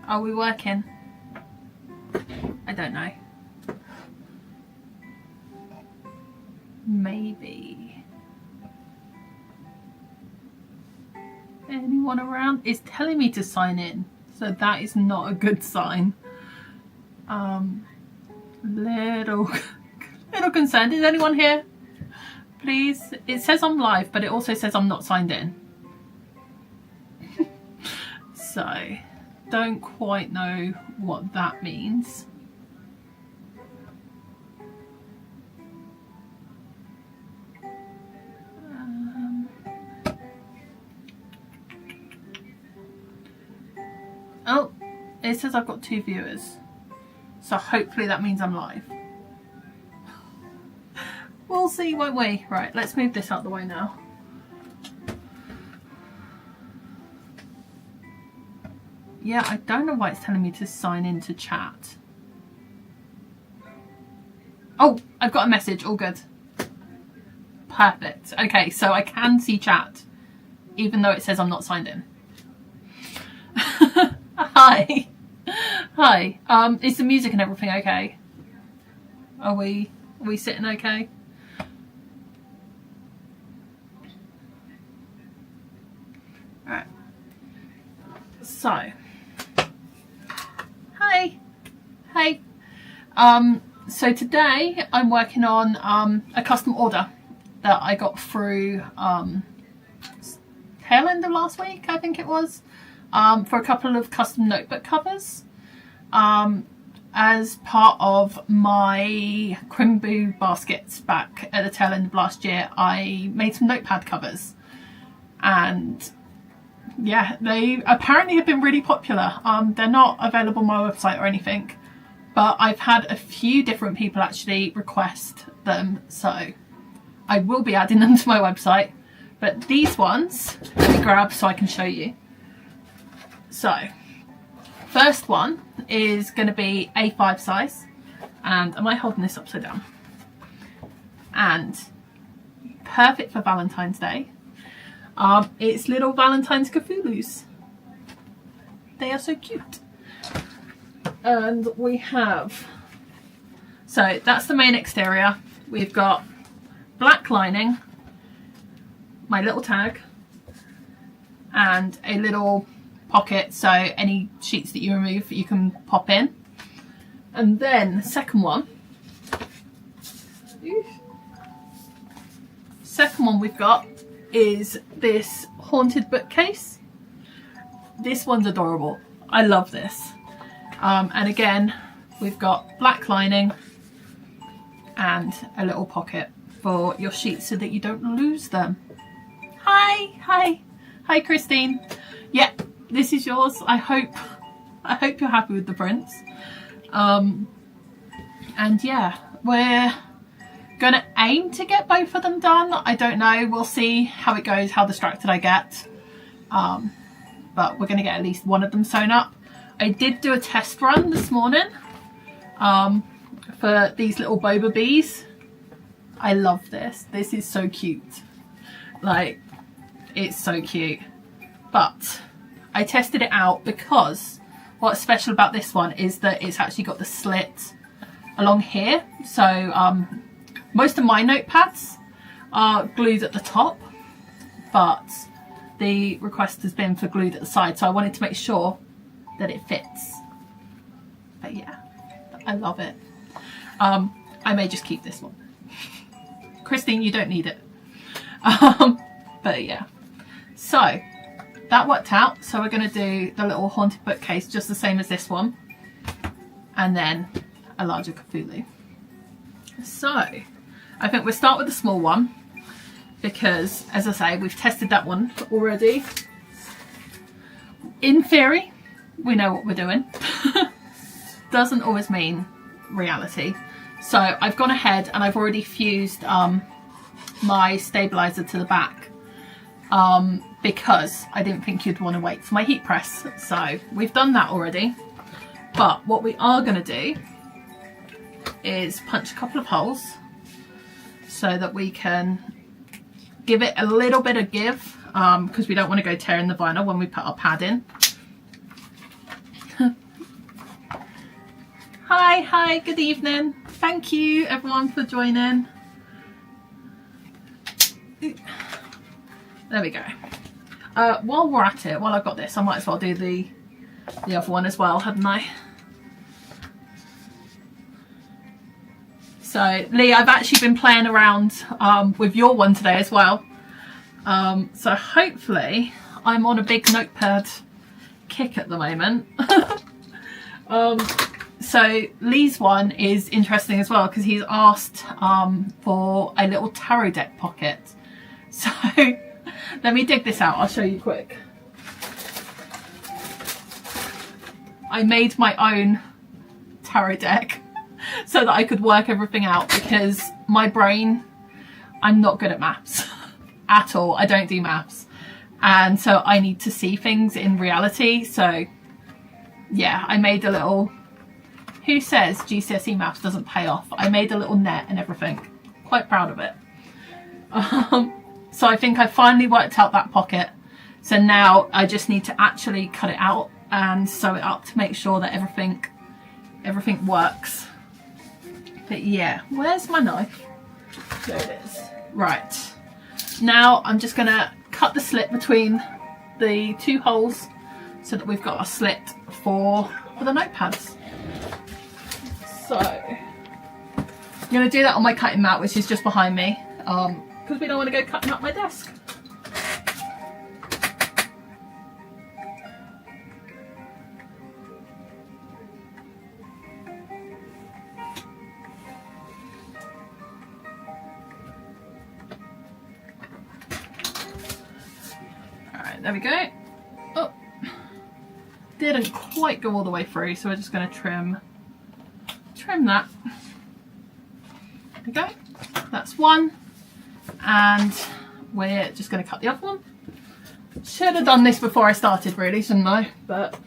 Are we working? I don't know. Maybe. Anyone around? It's telling me to sign in, so that is not a good sign. Little concerned. Is anyone here? Please. It says I'm live, but it also says I'm not signed in. So, don't quite know what that means. Oh, it says I've got 2 viewers. So hopefully that means I'm live. We'll see, won't we? Right, let's move this out the way now. Yeah, I don't know why it's telling me to sign into chat. Oh, I've got a message, all good. Perfect. Okay, so I can see chat, even though it says I'm not signed in. Hi. Hi. Is the music and everything okay? Are we sitting okay? Alright. So. Hi. Hey. So today I'm working on a custom order that I got through tail end of last week, I think it was. For a couple of custom notebook covers. As part of my Crimbo baskets back at the tail end of last year, I made some notepad covers. And yeah, they apparently have been really popular. They're not available on my website or anything, but I've had a few different people actually request them. So I will be adding them to my website. But these ones, let me grab so I can show you. So, first one is going to be A5 size, and am I holding this upside down? And perfect for Valentine's Day. It's little Valentine's Cthulhu's. They are so cute. And we have, so that's the main exterior. We've got black lining, my little tag, and a little pocket, so any sheets that you remove you can pop in. And then the second one we've got is this haunted bookcase. This one's adorable. I love this. And again, we've got black lining and a little pocket for your sheets so that you don't lose them. Hi Christine. Yeah, this is yours. I hope you're happy with the prints. And yeah, we're gonna aim to get both of them done. I don't know, we'll see how it goes, how distracted I get. But we're gonna get at least one of them sewn up. I did do a test run this morning for these little boba bees. I love this. This is so cute. Like, it's so cute. But I tested it out because what's special about this one is that it's actually got the slit along here. So most of my notepads are glued at the top, but the request has been for glued at the side. So I wanted to make sure that it fits. But yeah, I love it. I may just keep this one. Christine, you don't need it. But yeah, so that worked out. So we're going to do the little haunted bookcase just the same as this one, and then a larger Cthulhu. So I think we'll start with the small one because, as I say, we've tested that one already. In theory, we know what we're doing. Doesn't always mean reality. So I've gone ahead and I've already fused my stabilizer to the back because I didn't think you'd want to wait for my heat press. So we've done that already. But what we are going to do is punch a couple of holes so that we can give it a little bit of give because we don't want to go tearing the vinyl when we put our pad in. Hi, good evening. Thank you everyone for joining. There we go. While we're at it, while I've got this, I might as well do the other one as well, hadn't I? So Lee, I've actually been playing around with your one today as well. So hopefully I'm on a big notepad kick at the moment. So Lee's one is interesting as well because he's asked for a little tarot deck pocket. So let me dig this out, I'll show you quick. I made my own tarot deck so that I could work everything out because my brain, I'm not good at maths at all. I don't do maths. And so I need to see things in reality. So yeah, I made a little, who says GCSE maths doesn't pay off? I made a little net and everything. Quite proud of it. So I think I finally worked out that pocket. So now I just need to actually cut it out and sew it up to make sure that everything works. But yeah, where's my knife? There it is. Right. Now I'm just gonna cut the slit between the two holes so that we've got a slit for the notepads. So I'm going to do that on my cutting mat, which is just behind me, because we don't want to go cutting up my desk. Alright, there we go. Oh, didn't quite go all the way through, so we're just going to trim that. There we go. That's one. And we're just going to cut the other one. Should have done this before I started really, shouldn't I? But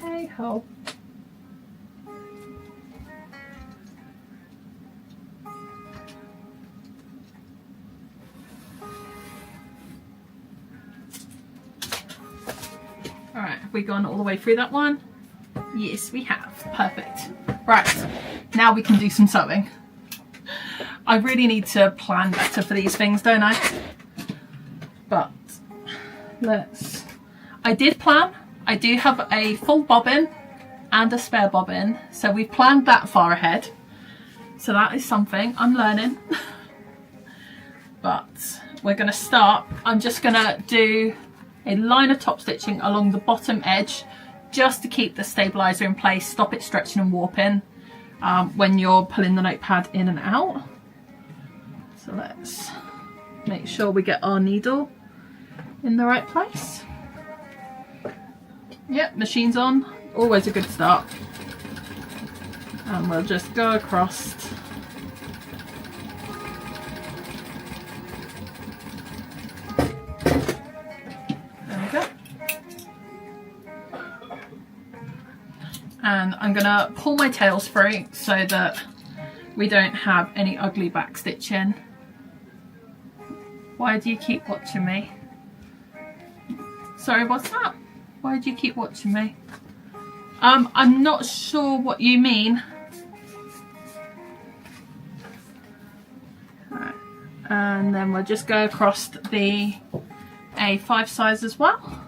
hey ho. Alright, have we gone all the way through that one? Yes, we have. Perfect. Right, now we can do some sewing. I really need to plan better for these things, don't I? But I did plan. I do have a full bobbin and a spare bobbin, so we've planned that far ahead. So that is something I'm learning. But we're going to start. I'm just going to do a line of top stitching along the bottom edge just to keep the stabilizer in place, stop it stretching and warping when you're pulling the notepad in and out. So let's make sure we get our needle in the right place. Yep, machine's on, always a good start. And we'll just go across. And I'm going to pull my tails through so that we don't have any ugly back stitching. Why do you keep watching me? Sorry, what's that? Why do you keep watching me? I'm not sure what you mean. Right. And then we'll just go across the A5 size as well.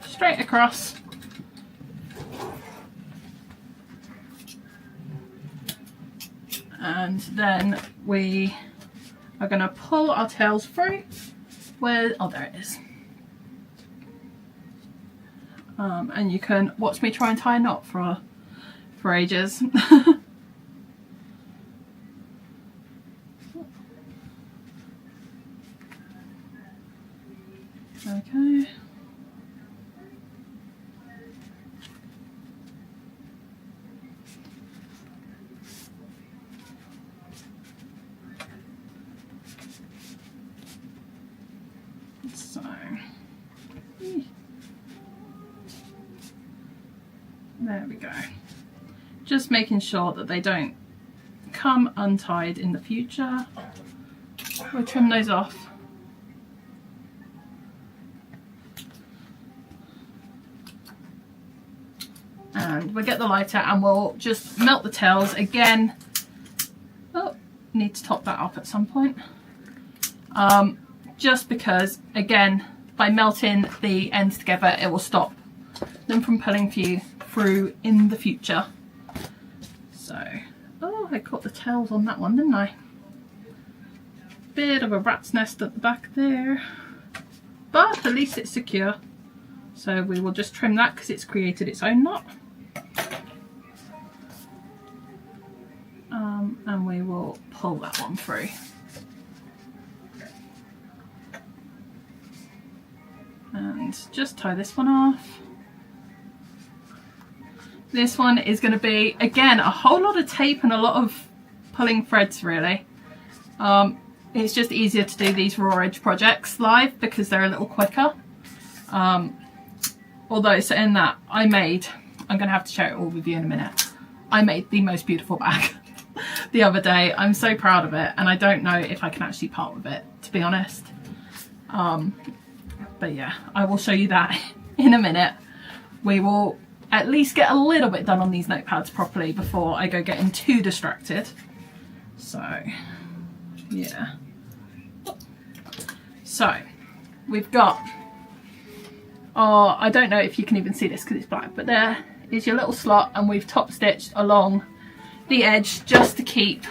Straight across. And then we are going to pull our tails through. Oh, there it is. And you can watch me try and tie a knot for ages. Okay. So, there we go. Just making sure that they don't come untied in the future. we'll trim those off. And we'll get the lighter and we'll just melt the tails again. Oh, need to top that up at some point. Just because, again, by melting the ends together, it will stop them from pulling through in the future. So, oh, I caught the tails on that one, didn't I? Bit of a rat's nest at the back there, but at least it's secure. So we will just trim that because it's created its own knot. And we will pull that one through. And just tie this one off. This one is going to be, again, a whole lot of tape and a lot of pulling threads, really. It's just easier to do these raw edge projects live because they're a little quicker. Although saying that, I'm going to have to share it all with you in a minute. I made the most beautiful bag the other day. I'm so proud of it, and I don't know if I can actually part with it, to be honest. But yeah, I will show you that in a minute. We will at least get a little bit done on these notepads properly before I go getting too distracted. So yeah. So we've got, I don't know if you can even see this because it's black, but there is your little slot, and we've top stitched along the edge just to keep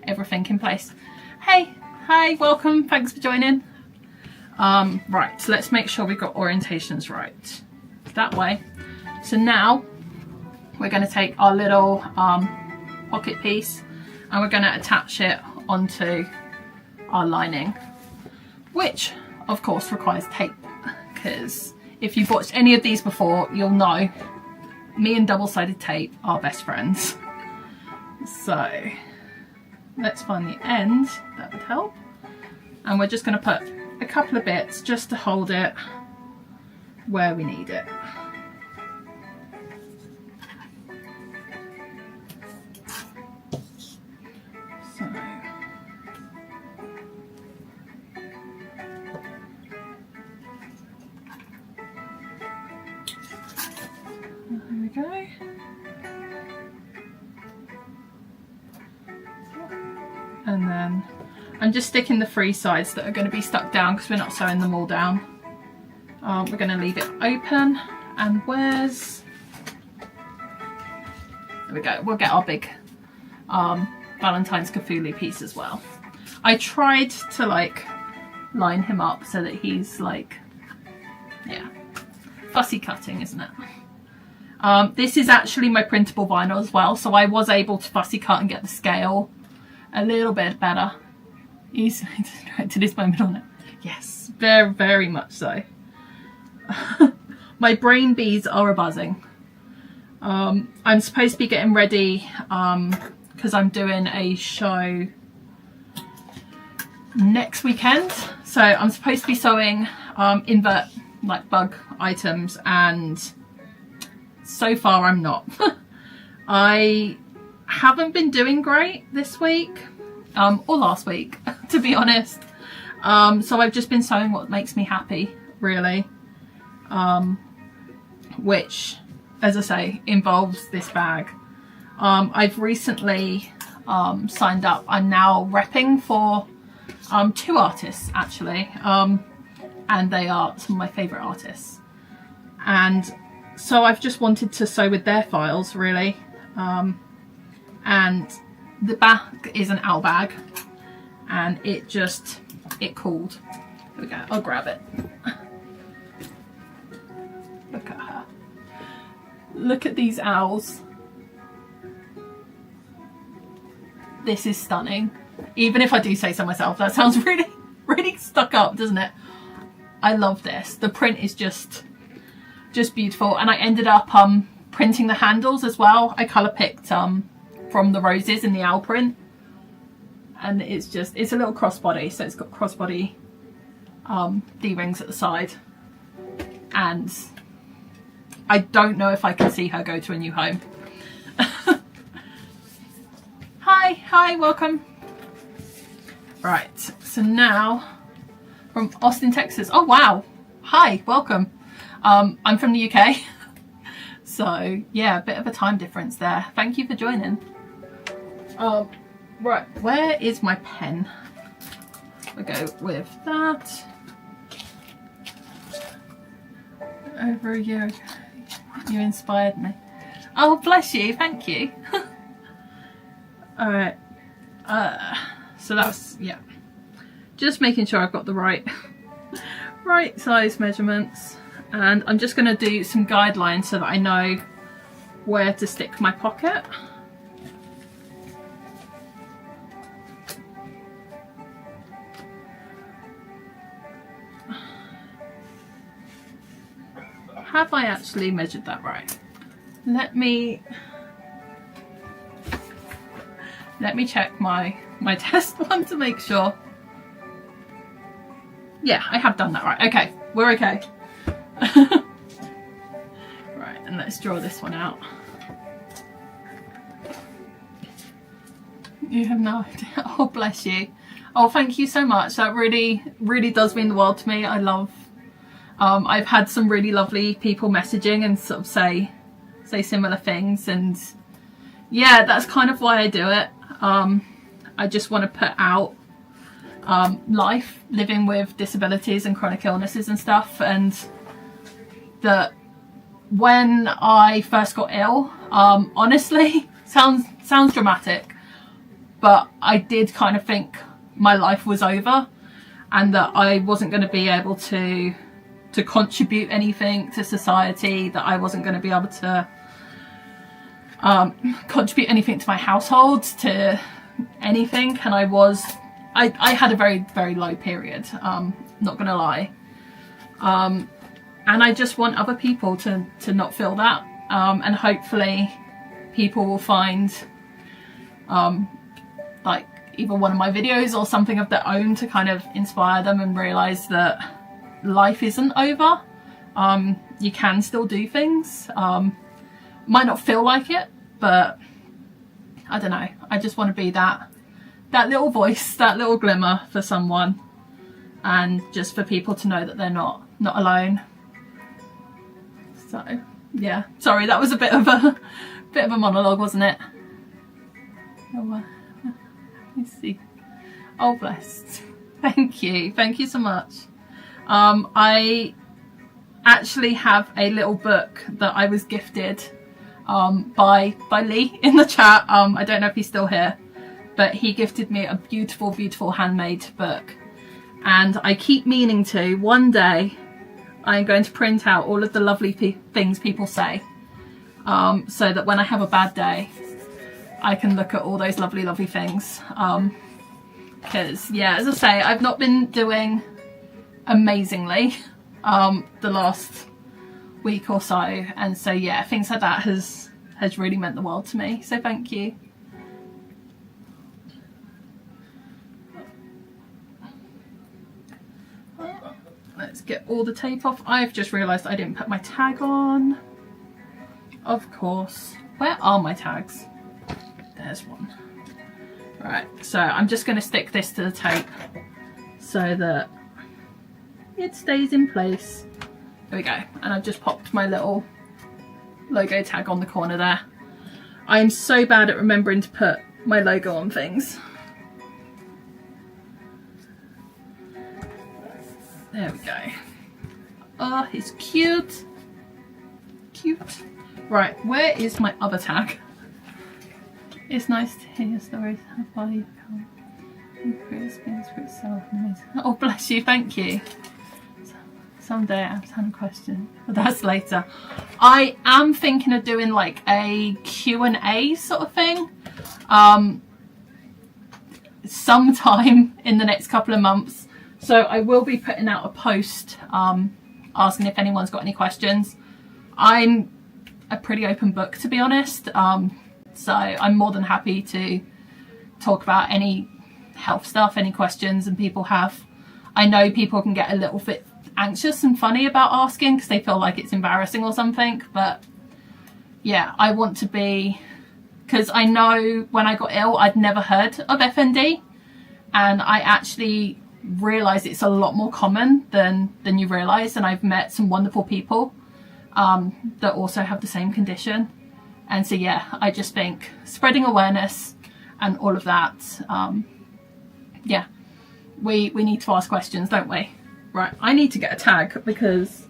everything in place. Hey, hi, welcome, thanks for joining. Right, so let's make sure we've got orientations right. That way. So now we're going to take our little pocket piece and we're going to attach it onto our lining, which of course requires tape, because if you've watched any of these before, you'll know me and double-sided tape are best friends. So let's find the end, that would help. And we're just going to put a couple of bits just to hold it where we need it. So there we go. And then I'm just sticking the free sides that are going to be stuck down because we're not sewing them all down. We're going to leave it open, and where's, there we go, we'll get our big Valentine's Cthulhu piece as well. I tried to like line him up so that he's like, yeah, fussy cutting, isn't it? This is actually my printable vinyl as well, so I was able to fussy cut and get the scale a little bit better. Easily distracted is my middle name. Yes, very, very much so. My brain bees are a buzzing. I'm supposed to be getting ready because I'm doing a show next weekend. So I'm supposed to be sewing invert like bug items, and so far I'm not. I haven't been doing great this week or last week, to be honest. So I've just been sewing what makes me happy, really, which, as I say, involves this bag. I've recently signed up. I'm now repping for 2 artists actually, and they are some of my favourite artists, and so I've just wanted to sew with their files, really. And the back is an owl bag, and it cooled. Here we go, I'll grab it. Look at her. Look at these owls. This is stunning. Even if I do say so myself, that sounds really, really stuck up, doesn't it? I love this. The print is just beautiful, and I ended up printing the handles as well. I colour picked from the roses in the owl print, and it's a little crossbody, so it's got crossbody D-rings at the side, and I don't know if I can see her go to a new home. Hi, welcome. Right, so now from Austin, Texas. Oh wow, hi, welcome. I'm from the UK, so yeah, a bit of a time difference there. Thank you for joining. Right, where is my pen? We'll go with that. Over a year ago, you inspired me. Oh, bless you, thank you. Alright, so that's, yeah, just making sure I've got the right size measurements, and I'm just going to do some guidelines so that I know where to stick my pocket. Have I actually measured that right? Let me check my test one to make sure. Yeah, I have done that right. Okay, we're okay. Right, and let's draw this one out. You have no idea. Oh, bless you. Oh, thank you so much. That really, really does mean the world to me. I love. I've had some really lovely people messaging and sort of say similar things, and yeah, that's kind of why I do it. I just want to put out life living with disabilities and chronic illnesses and stuff, and that when I first got ill, honestly, sounds dramatic, but I did kind of think my life was over and that I wasn't going to be able to contribute anything to society, that I wasn't going to be able to contribute anything to my household, to anything. And I had a very, very low period, not gonna lie, and I just want other people to not feel that, and hopefully people will find like either one of my videos or something of their own to kind of inspire them and realize that life isn't over. You can still do things. Might not feel like it, but I don't know, I just want to be that little voice, that little glimmer for someone, and just for people to know that they're not alone. So yeah, sorry, that was a bit of a monologue, wasn't it? Oh, let me see. Oh, blessed. Thank you so much. I actually have a little book that I was gifted by Lee in the chat. I don't know if he's still here, but he gifted me a beautiful, beautiful handmade book, and I keep meaning to. One day I'm going to print out all of the lovely things people say, so that when I have a bad day I can look at all those lovely, lovely things. Because yeah, as I say, I've not been doing amazingly the last week or so, and so yeah, things like that has really meant the world to me, so thank you. Let's get all the tape off. I've just realised I didn't put my tag on, of course. Where are my tags? There's one. Right, so I'm just going to stick this to the tape so that it stays in place. There we go, and I've just popped my little logo tag on the corner there. I'm so bad at remembering to put my logo on things. There we go. Oh, it's cute. Cute. Right, where is my other tag? It's nice to hear your stories. How far you've come. You create space for itself. Oh, bless you, thank you. Someday I have 10 questions, but that's later. I am thinking of doing like a Q&A sort of thing sometime in the next couple of months. So I will be putting out a post asking if anyone's got any questions. I'm a pretty open book, to be honest, so I'm more than happy to talk about any health stuff, any questions and people have. I know people can get a little bit anxious and funny about asking because they feel like it's embarrassing or something, but yeah, I want to be, because I know when I got ill I'd never heard of FND, and I actually realised it's a lot more common than you realise, and I've met some wonderful people that also have the same condition. And so yeah, I just think spreading awareness and all of that, yeah, we need to ask questions, don't we? Right, I need to get a tag because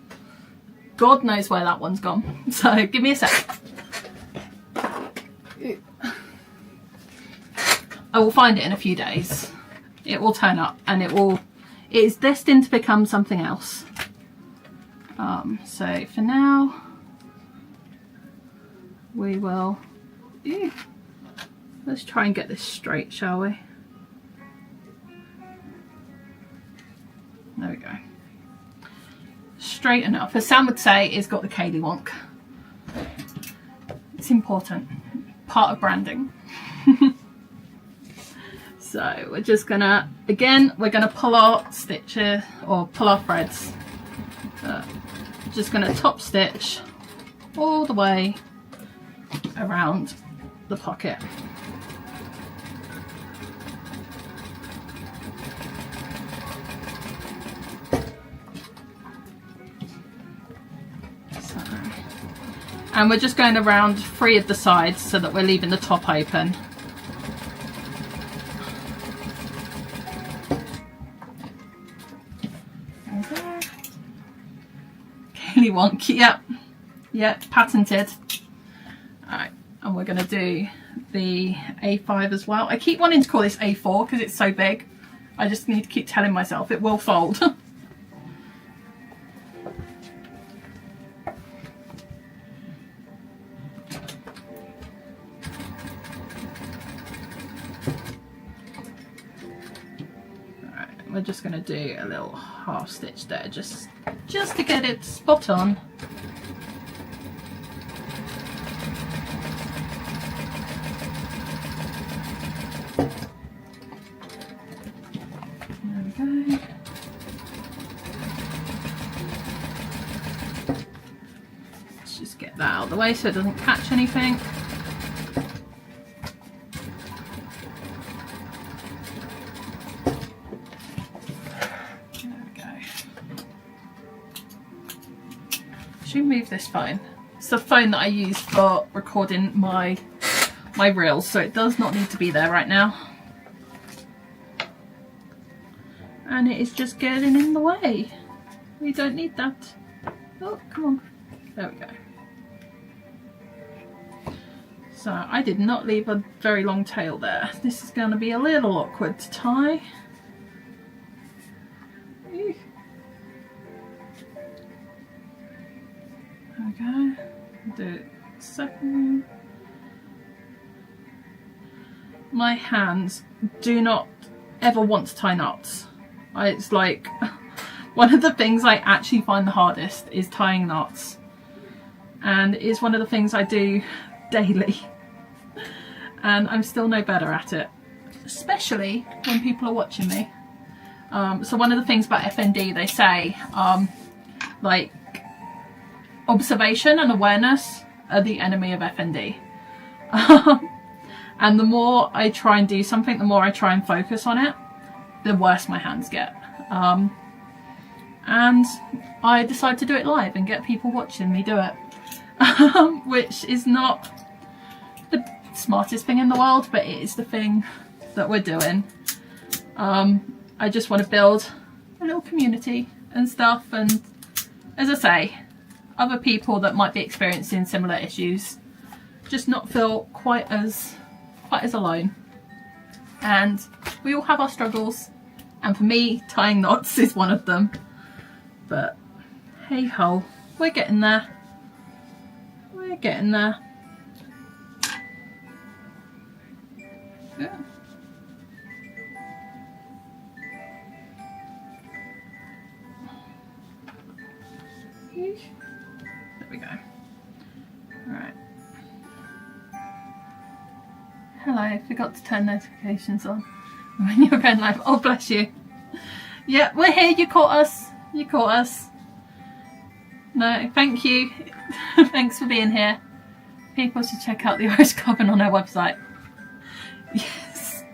God knows where that one's gone. So give me a sec. I will find it in a few days. It will turn up and it is destined to become something else. So for now, we will, let's try and get this straight, shall we? There we go. Straight enough. As Sam would say, it's got the Kaylee wonk. It's important. Part of branding. So we're just gonna, again, we're gonna pull our stitches or pull our threads. Just gonna top stitch all the way around the pocket. And we're just going around 3 of the sides so that we're leaving the top open. Okay. Kaylee wonk, yep, patented. Alright, and we're going to do the A5 as well. I keep wanting to call this A4 because it's so big. I just need to keep telling myself it will fold. We're just going to do a little half stitch there just to get it spot on. There we go. Let's just get that out of the way so it doesn't catch anything. Move this phone. It's the phone that I use for recording my reels, so it does not need to be there right now. And it is just getting in the way. We don't need that. Oh, come on. There we go. So I did not leave a very long tail there. This is going to be a little awkward to tie. Okay, do it second. My hands do not ever want to tie knots. It's like one of the things I actually find the hardest is tying knots, and it's one of the things I do daily, and I'm still no better at it, especially when people are watching me. So one of the things about FND, they say like observation and awareness are the enemy of FND. And the more I try and do something, the more I try and focus on it, the worse my hands get. And I decide to do it live and get people watching me do it, which is not the smartest thing in the world, but it is the thing that we're doing. I just want to build a little community and stuff, and as I say, other people that might be experiencing similar issues just not feel quite as alone. And we all have our struggles, and for me, tying knots is one of them. But hey ho, we're getting there. We're getting there. Yeah. There we go. Right. Hello, I forgot to turn notifications on when you're going live. Oh, bless you. Yeah, we're here. You caught us. You caught us. No, thank you. Thanks for being here. People should check out the Irish Coven on our website. Yes.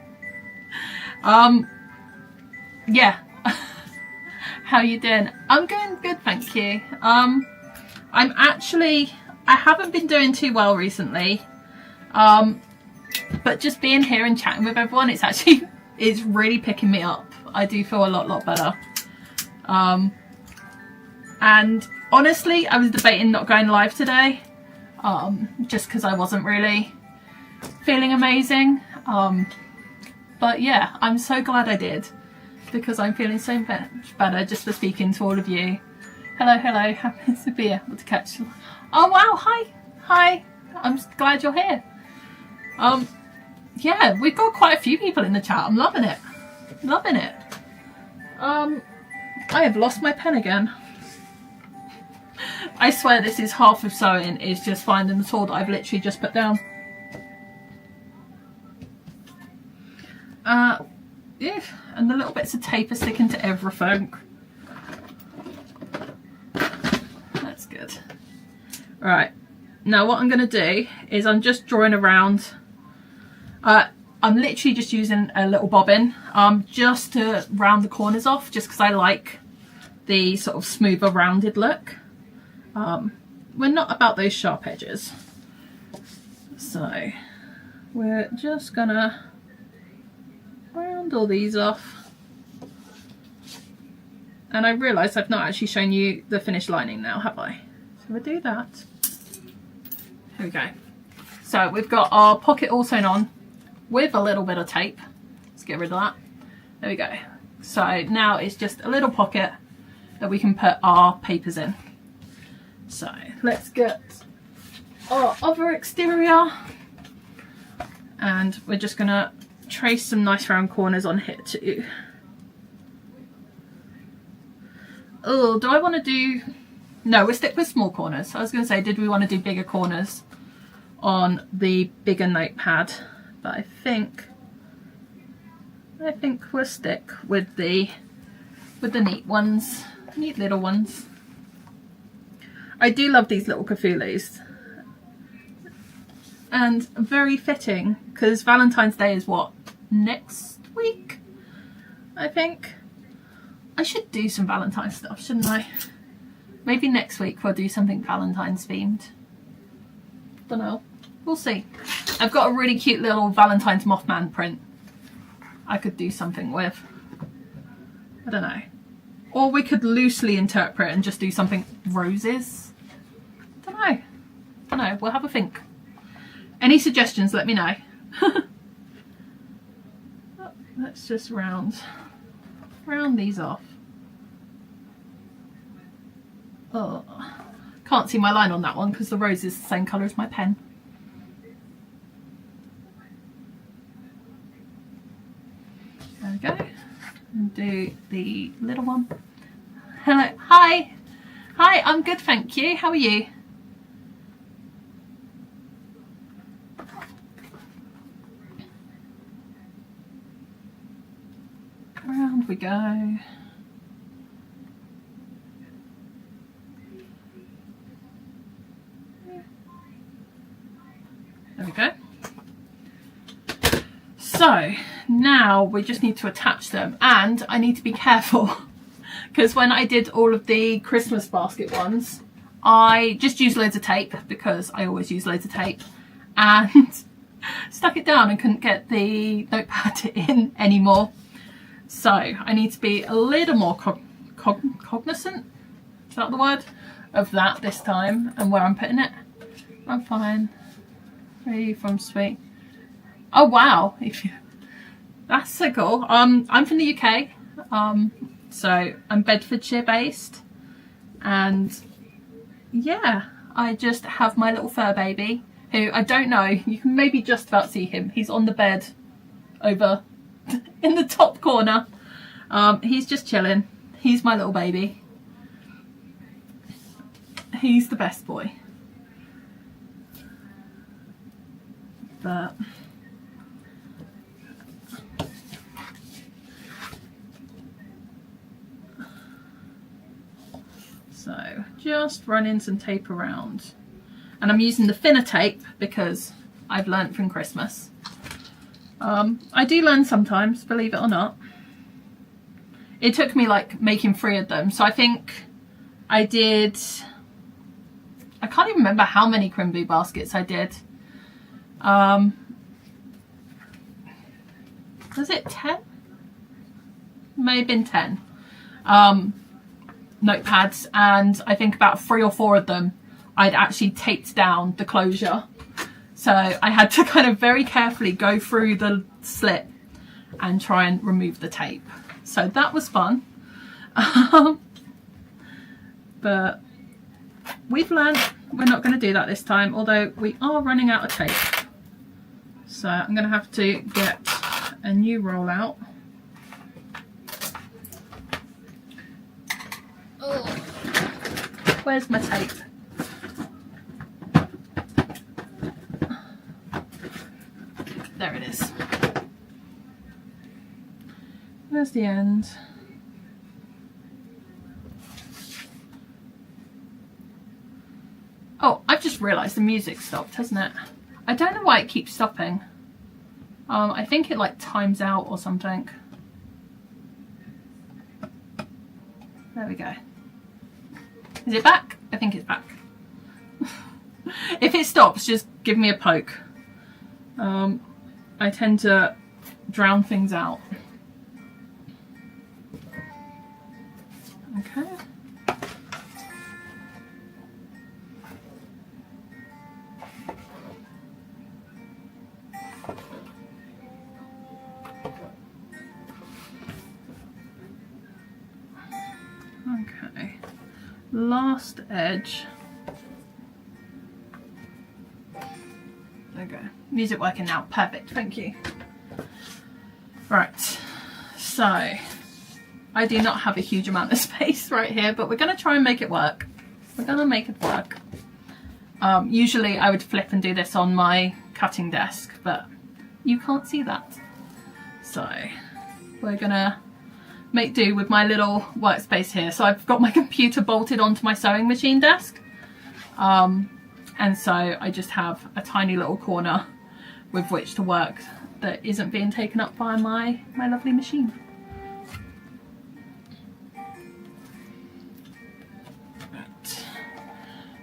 yeah. How you doing? I'm going good, thank you. I haven't been doing too well recently. But just being here and chatting with everyone, it's really picking me up. I do feel a lot better. And honestly, I was debating not going live today, just because I wasn't really feeling amazing. But yeah, I'm so glad I did, because I'm feeling so much better just for speaking to all of you. Hello, happy to be able to catch you. Oh wow, hi, I'm glad you're here. Yeah, we've got quite a few people in the chat. I'm loving it. I have lost my pen again. I swear this is half of sewing, is just finding the tool that I've literally just put down. Yeah, and the little bits of tape are sticking to everything. That's good. Right, now what I'm going to do is I'm just drawing around. I'm literally just using a little bobbin just to round the corners off, just because I like the sort of smoother rounded look. We're not about those sharp edges, so we're just gonna round all these off. And I realised I've not actually shown you the finished lining now, have I? So we'll do that. Here we go. So we've got our pocket all sewn on with a little bit of tape. Let's get rid of that. There we go. So now it's just a little pocket that we can put our papers in. So let's get our other exterior, and we're just gonna trace some nice round corners on here too. Oh, do I want to do... No, we'll stick with small corners. I was going to say, did we want to do bigger corners on the bigger notepad? But I think we'll stick with the neat ones, neat little ones. I do love these little Cthulhus, and very fitting because Valentine's Day is what, next week? I think I should do some Valentine's stuff, shouldn't I? Maybe next week we'll do something Valentine's themed. Don't know. We'll see. I've got a really cute little Valentine's Mothman print I could do something with. I don't know. Or we could loosely interpret and just do something roses. Don't know. We'll have a think. Any suggestions, let me know. Let's just round these off. Oh, can't see my line on that one because the rose is the same colour as my pen. There we go. And do the little one. Hello. Hi, I'm good, thank you. How are you? Around we go. There we go. So now we just need to attach them, and I need to be careful because when I did all of the Christmas basket ones, I just used loads of tape because I always use loads of tape, and stuck it down and couldn't get the notepad in anymore. So I need to be a little more cognizant, is that the word, of that this time and where I'm putting it. I'm fine. Where are you from, sweet? Oh wow, that's so cool. I'm from the UK, so I'm Bedfordshire based, and yeah, I just have my little fur baby, who I don't know, you can maybe just about see him. He's on the bed over in the top corner. He's just chilling. He's my little baby. He's the best boy. But so just running some tape around, and I'm using the thinner tape because I've learnt from Christmas. I do learn sometimes, believe it or not. it took me like making 3 of them. So I think I did, I can't even remember how many Crimbo baskets I did. Was it 10? May have been 10 notepads, and I think about 3 or 4 of them I'd actually taped down the closure. So I had to kind of very carefully go through the slip and try and remove the tape. So that was fun. But we've learned we're not going to do that this time, although we are running out of tape. So I'm going to have to get a new roll out. Oh, where's my tape? There it is. There's the end. Oh, I've just realised the music stopped, hasn't it? I don't know why it keeps stopping. I think it like times out or something. There we go. Is it back? I think it's back. If it stops, just give me a poke. I tend to drown things out. Okay. Okay. Last edge. Okay. Music working now. Perfect. Thank you. Right. So I do not have a huge amount of space right here, but we're going to try and make it work. We're going to make it work. Usually I would flip and do this on my cutting desk, but you can't see that. So we're going to make do with my little workspace here. So I've got my computer bolted onto my sewing machine desk. And so I just have a tiny little corner with which to work that isn't being taken up by my lovely machine. Right.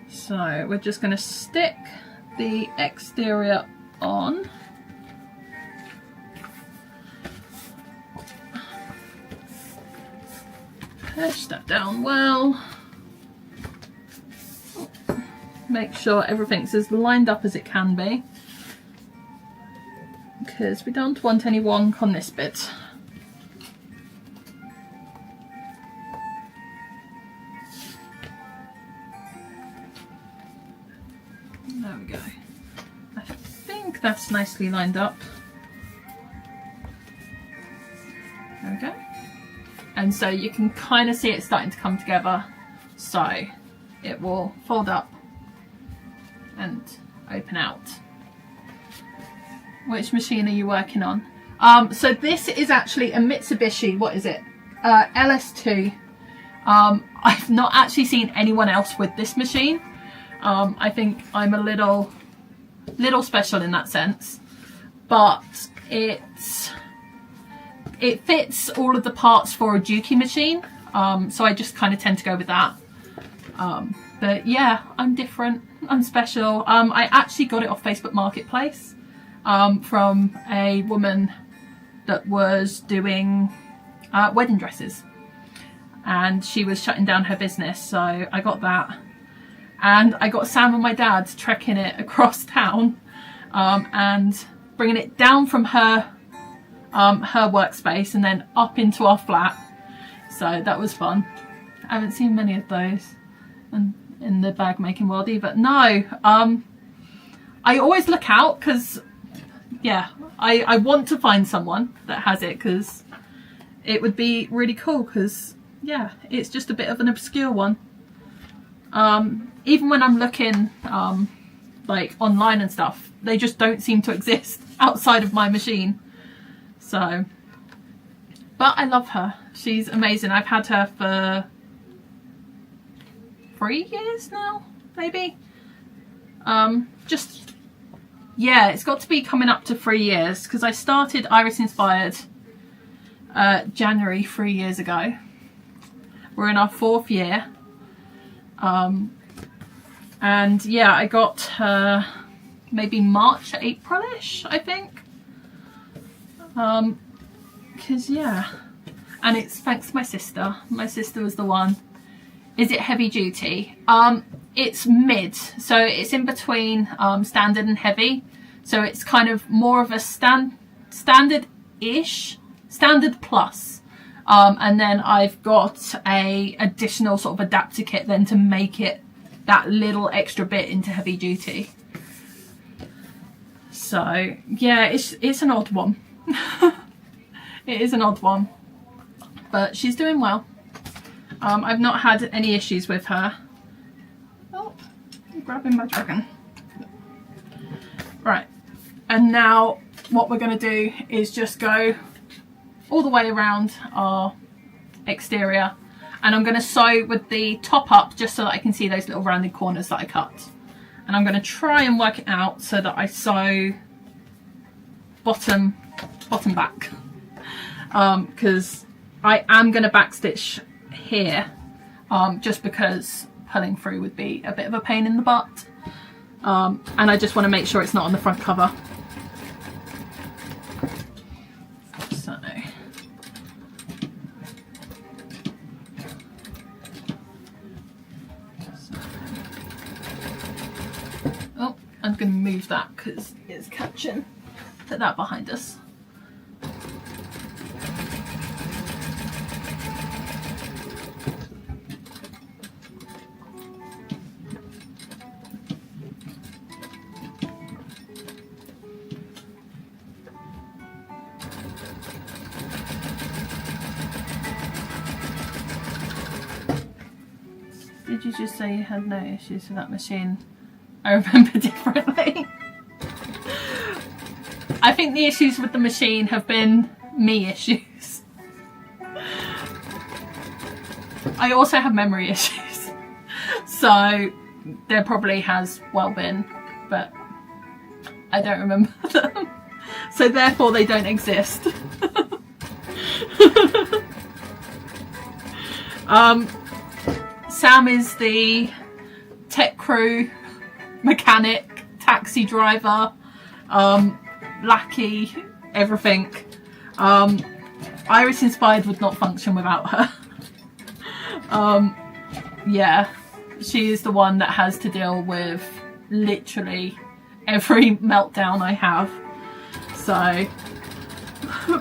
So we're just going to stick the exterior on. Push that down well. Make sure everything's as lined up as it can be, because we don't want any wonk on this bit. There we go. I think that's nicely lined up. There we go. And so you can kind of see it starting to come together. So it will fold up and open out. Which machine are you working on? So this is actually a Mitsubishi, what is it? LS2. I've not actually seen anyone else with this machine. I think I'm a little special in that sense, but it fits all of the parts for a Juki machine. So I just kind of tend to go with that. But yeah, I'm different. I'm special. I actually got it off Facebook Marketplace from a woman that was doing wedding dresses, and she was shutting down her business, so I got that, and I got Sam and my dad trekking it across town and bringing it down from her workspace and then up into our flat. So that was fun. I haven't seen many of those in the bag making world either. No, I always look out because, yeah, I want to find someone that has it, because it would be really cool, because, yeah, it's just a bit of an obscure one. Even when I'm looking like online and stuff, they just don't seem to exist outside of my machine. So, but I love her. She's amazing. I've had her for 3 years now, maybe. Just, yeah, it's got to be coming up to 3 years, because I started Iris Inspired January 3 years ago. We're in our 4th year. And yeah, I got her maybe March, April-ish, I think. Because yeah, and it's thanks to my sister. My sister was the one. Is it heavy duty? It's mid, so it's in between standard and heavy. So it's kind of more of a standard-ish, standard plus. And then I've got a additional sort of adapter kit then to make it that little extra bit into heavy duty. So yeah, it's an odd one. It is an odd one, but she's doing well. I've not had any issues with her. Oh, I'm grabbing my dragon. Right, and now what we're going to do is just go all the way around our exterior, and I'm going to sew with the top up just so that I can see those little rounded corners that I cut. And I'm going to try and work it out so that I sew bottom back, because I am going to backstitch here, just because pulling through would be a bit of a pain in the butt, and I just want to make sure it's not on the front cover. So oh, I'm going to move that because it's catching. Put that behind us. Did you just say you had no issues with that machine? I remember differently. I think the issues with the machine have been me issues. I also have memory issues. So there probably has well been, but I don't remember them. So therefore they don't exist. Sam is the tech crew, mechanic, taxi driver, lackey, everything. Iris Inspired would not function without her. Yeah, she is the one that has to deal with literally every meltdown I have. So,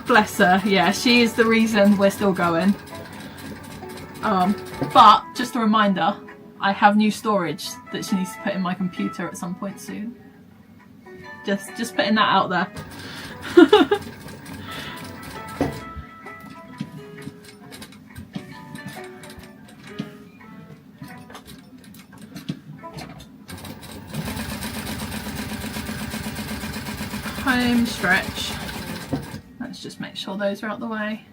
bless her. Yeah, she is the reason we're still going. But just a reminder, I have new storage that she needs to put in my computer at some point soon. Just putting that out there. Home stretch. Let's just make sure those are out the way.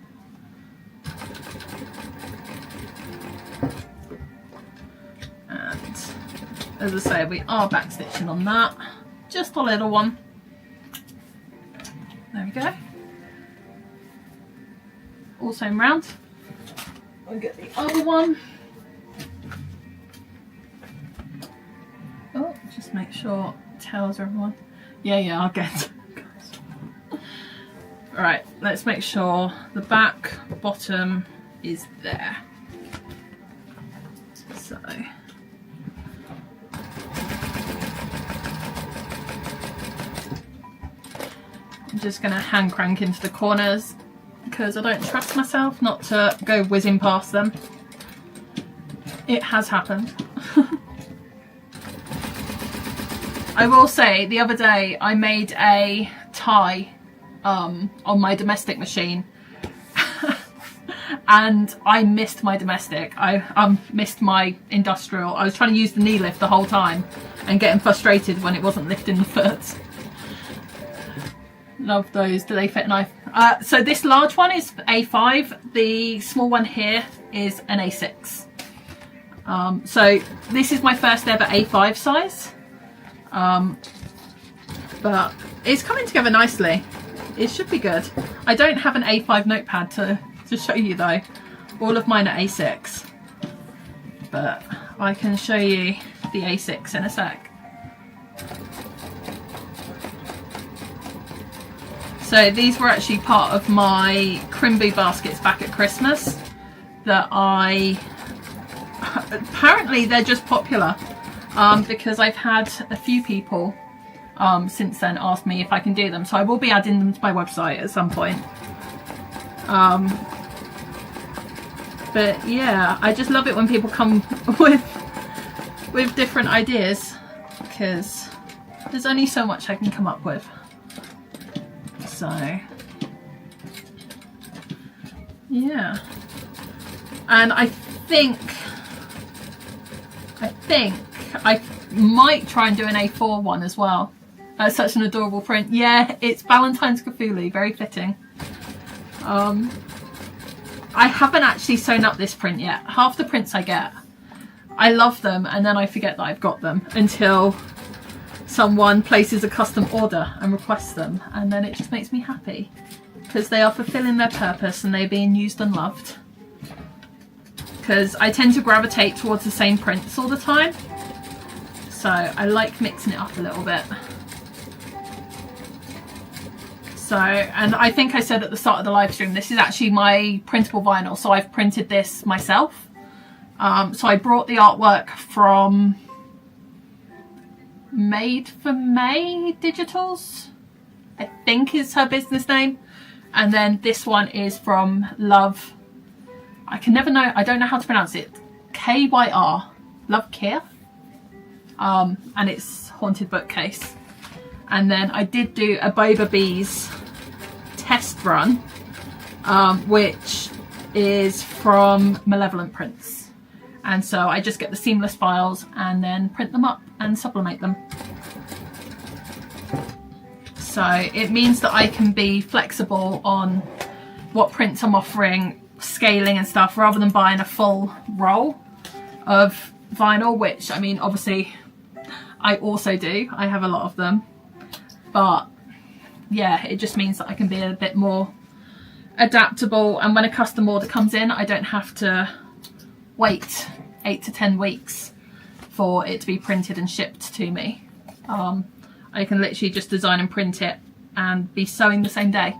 And as I say, we are backstitching on that. Just a little one. There we go. All sewn round. I'll get the other one. Oh, just make sure tails are everyone. Yeah, I'll get. Right, let's make sure the back bottom is there. So. I'm just going to hand crank into the corners because I don't trust myself not to go whizzing past them. It has happened. I will say, the other day I made a tie on my domestic machine and I missed my domestic. I missed my industrial. I was trying to use the knee lift the whole time and getting frustrated when it wasn't lifting the foot. Love those. Do they fit a knife? So this large one is A5. The small one here is an A6. So this is my first ever A5 size. But it's coming together nicely. It should be good. I don't have an A5 notepad to show you though. All of mine are A6. But I can show you the A6 in a sec. So these were actually part of my Crimbo baskets back at Christmas that apparently they're just popular because I've had a few people since then ask me if I can do them. So I will be adding them to my website at some point. But yeah, I just love it when people come with different ideas because there's only so much I can come up with. So yeah, and I think I might try and do an A4 one as well. Such an adorable print. Yeah, it's Valentine's Cthulhu, very fitting. I haven't actually sewn up this print yet. Half the prints I get, I love them and then I forget that I've got them until someone places a custom order and requests them, and then it just makes me happy because they are fulfilling their purpose and they're being used and loved. Because I tend to gravitate towards the same prints all the time, so I like mixing it up a little bit. So, and I think I said at the start of the live stream, this is actually my printable vinyl, so I've printed this myself. So I brought the artwork from Made for May Digitals, I think is her business name, and then this one is from Love, I don't know how to pronounce it, KYR, Love Care, and it's Haunted Bookcase. And then I did do a Boba Bees test run, which is from Malevolent Prints. And so I just get the seamless files and then print them up and sublimate them. So it means that I can be flexible on what prints I'm offering, scaling and stuff, rather than buying a full roll of vinyl, which, I mean, obviously I also do. I have a lot of them. But yeah, it just means that I can be a bit more adaptable, and when a custom order comes in, I don't have to wait 8 to 10 weeks for it to be printed and shipped to me. I can literally just design and print it and be sewing the same day.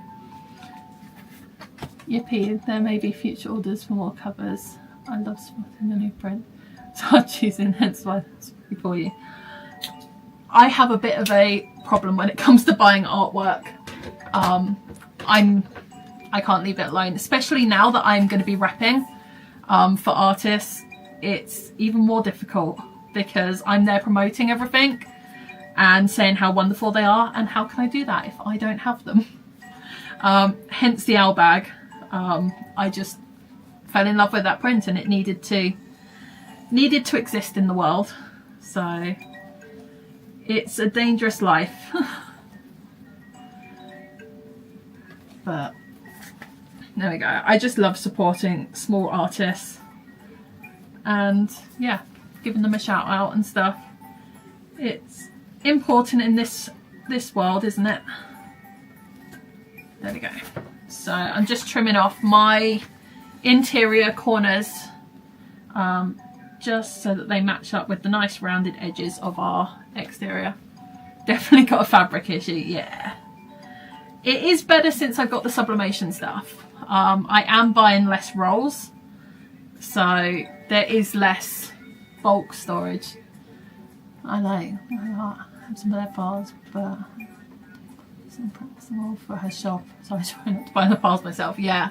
Yippee, there may be future orders for more covers. I love spotting the new print. Start choosing, hence why that's before you. I have a bit of a problem when it comes to buying artwork. I can't leave it alone, especially now that I'm going to be repping for artists. It's even more difficult because I'm there promoting everything and saying how wonderful they are, and how can I do that if I don't have them? Hence the owl bag. I just fell in love with that print and it needed to exist in the world. So it's a dangerous life. But there we go. I just love supporting small artists and yeah, giving them a shout out and stuff. It's important in this world, isn't it? There we go. So I'm just trimming off my interior corners just so that they match up with the nice rounded edges of our exterior. Definitely got a fabric issue, yeah. It is better since I've got the sublimation stuff. I am buying less rolls, so there is less bulk storage. I have some of their files, but some prints them all for her shop, so I try not to buy the files myself. Yeah.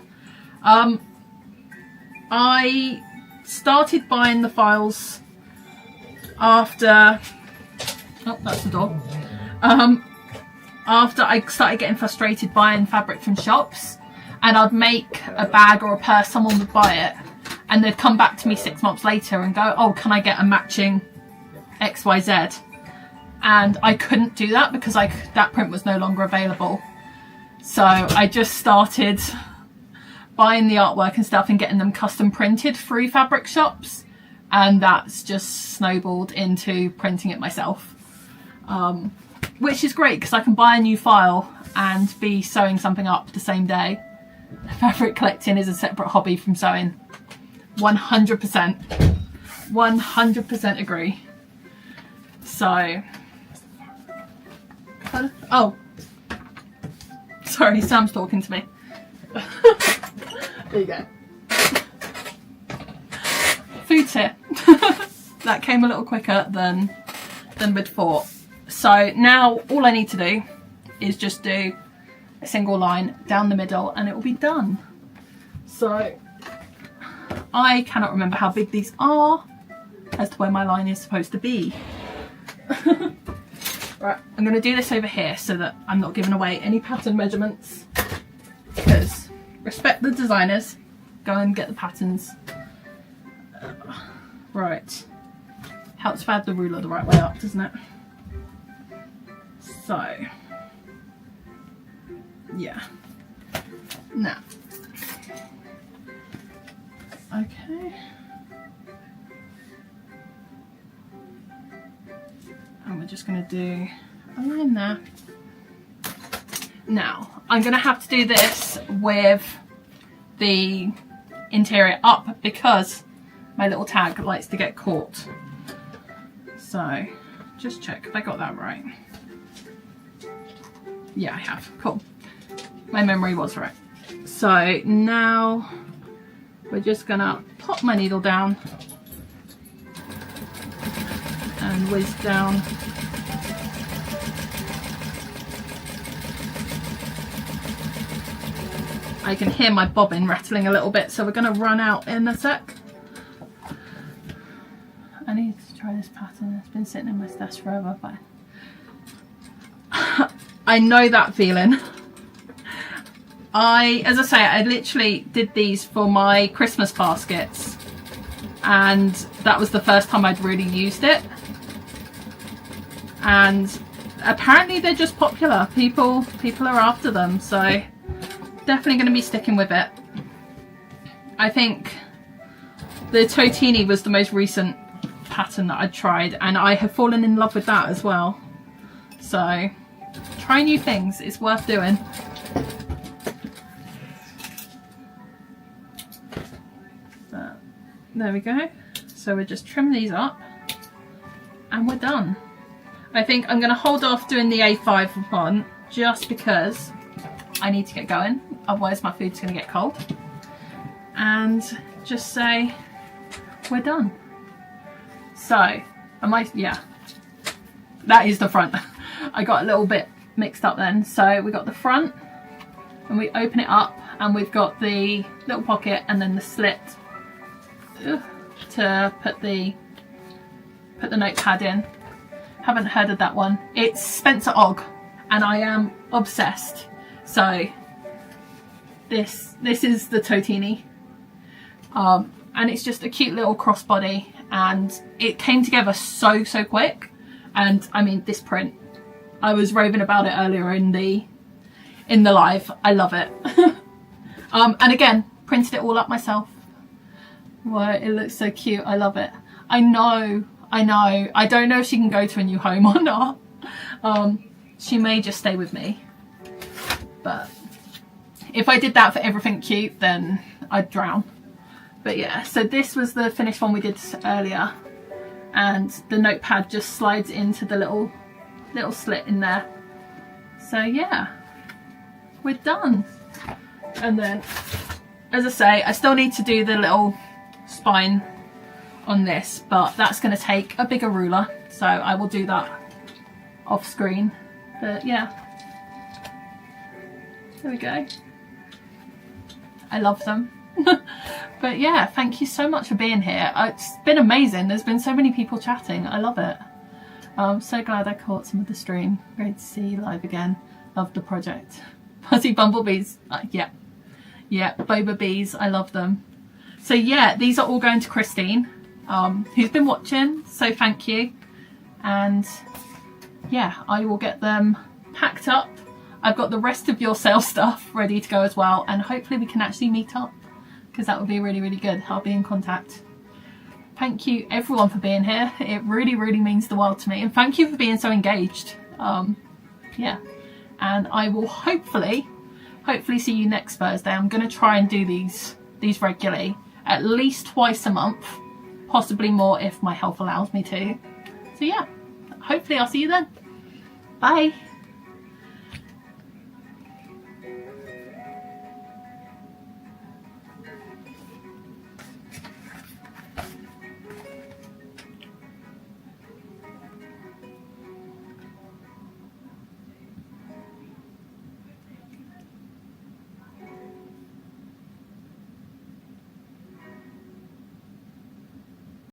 I started buying the files after, oh, that's the door. After I started getting frustrated buying fabric from shops, and I'd make a bag or a purse, someone would buy it, and they'd come back to me 6 months later and go, oh, can I get a matching XYZ? And I couldn't do that because that print was no longer available. So I just started buying the artwork and stuff and getting them custom printed through fabric shops, and that's just snowballed into printing it myself, which is great because I can buy a new file and be sewing something up the same day. Fabric collecting is a separate hobby from sewing. 100%. 100% agree. So, oh, sorry, Sam's talking to me. There you go. Food tip. That came a little quicker than we'd thought. So now all I need to do is just do a single line down the middle and it will be done. So I cannot remember how big these are as to where my line is supposed to be. Right, I'm going to do this over here so that I'm not giving away any pattern measurements, because respect the designers, go and get the patterns. Right, helps if I have the ruler the right way up, doesn't it? So, yeah. Now, okay. And we're just going to do a line there. Now, I'm going to have to do this with the interior up because my little tag likes to get caught. So, just check if I got that right. Yeah, I have. Cool. My memory was right. So now we're just gonna pop my needle down and whiz down. I can hear my bobbin rattling a little bit, so we're gonna run out in a sec. I need to try this pattern. It's been sitting in my stash forever, but I know that feeling. As I say, I literally did these for my Christmas baskets, and that was the first time I'd really used it. And apparently they're just popular. People are after them, so definitely going to be sticking with it. I think the Totini was the most recent pattern that I'd tried, and I have fallen in love with that as well. So try new things, it's worth doing. But there we go. So we just trim these up and we're done. I think I'm going to hold off doing the A5 one just because I need to get going, otherwise my food's going to get cold. And just say we're done. So, yeah, that is the front. I got a little bit mixed up then. So we got the front and we open it up and we've got the little pocket and then the slit to put the notepad in. Haven't heard of that one. It's Spencer Ogg and I am obsessed. So this is the Totini. And it's just a cute little crossbody, and it came together so quick. And I mean, this print, I was raving about it earlier in the live. I love it. And again, printed it all up myself. Wow, it looks so cute. I love it. I know. I don't know if she can go to a new home or not. She may just stay with me. But if I did that for everything cute, then I'd drown. But yeah, so this was the finished one we did earlier, and the notepad just slides into the little slit in there. So yeah, we're done. And then, as I say, I still need to do the little spine on this, but that's going to take a bigger ruler, so I will do that off screen. But yeah, there we go. I love them. But yeah, thank you so much for being here. It's been amazing. There's been so many people chatting. I love it. I'm so glad I caught some of the stream. Great to see you live again. Love the project. Fuzzy bumblebees. Yeah, boba bees. I love them. So yeah, these are all going to Christine, who's been watching. So thank you. And yeah, I will get them packed up. I've got the rest of your sale stuff ready to go as well, and hopefully we can actually meet up, because that would be really good. I'll be in contact. Thank you everyone for being here. It really means the world to me, and thank you for being so engaged. Yeah, and I will hopefully see you next Thursday. I'm going to try and do these regularly, at least twice a month, possibly more if my health allows me to. So yeah, hopefully I'll see you then. Bye.